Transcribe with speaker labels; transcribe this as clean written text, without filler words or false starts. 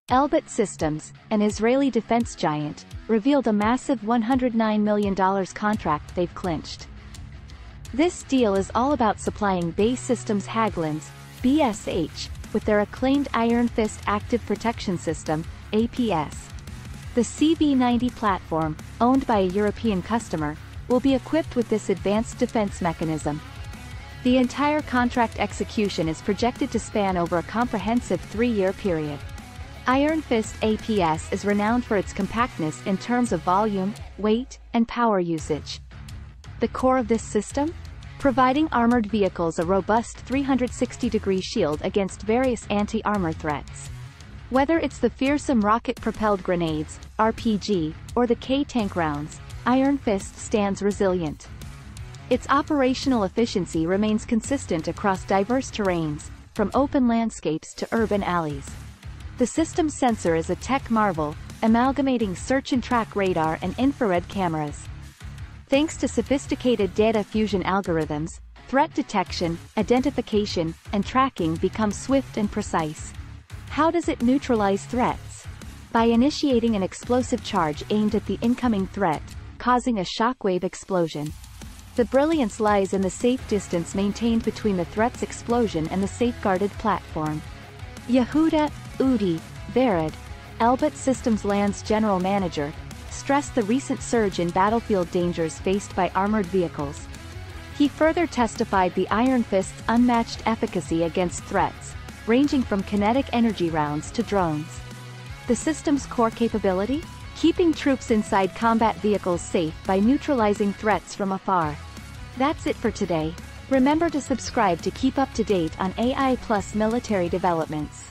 Speaker 1: Elbit Systems, an Israeli defense giant, revealed a massive $109 million contract they've clinched. This deal is all about supplying Base Systems Hägglunds, BSH, with their acclaimed Iron Fist Active Protection System, APS. The CV90 platform, owned by a European customer, will be equipped with this advanced defense mechanism. The entire contract execution is projected to span over a comprehensive 3-year period. Iron Fist APS is renowned for its compactness in terms of volume, weight, and power usage. The core of this system? Providing armored vehicles a robust 360-degree shield against various anti-armor threats. Whether it's the fearsome rocket-propelled grenades, RPG, or the K-tank rounds, Iron Fist stands resilient. Its operational efficiency remains consistent across diverse terrains, from open landscapes to urban alleys. The system's sensor is a tech marvel, amalgamating search and track radar and infrared cameras. Thanks to sophisticated data fusion algorithms, threat detection, identification, and tracking become swift and precise. How does it neutralize threats? By initiating an explosive charge aimed at the incoming threat, causing a shockwave explosion. The brilliance lies in the safe distance maintained between the threat's explosion and the safeguarded platform. Yehuda Udi Vered, Elbit Systems Land's general manager, stressed the recent surge in battlefield dangers faced by armored vehicles. He further testified the Iron Fist's unmatched efficacy against threats, ranging from kinetic energy rounds to drones. The system's core capability? Keeping troops inside combat vehicles safe by neutralizing threats from afar. That's it for today. Remember to subscribe to keep up to date on AI+ military developments.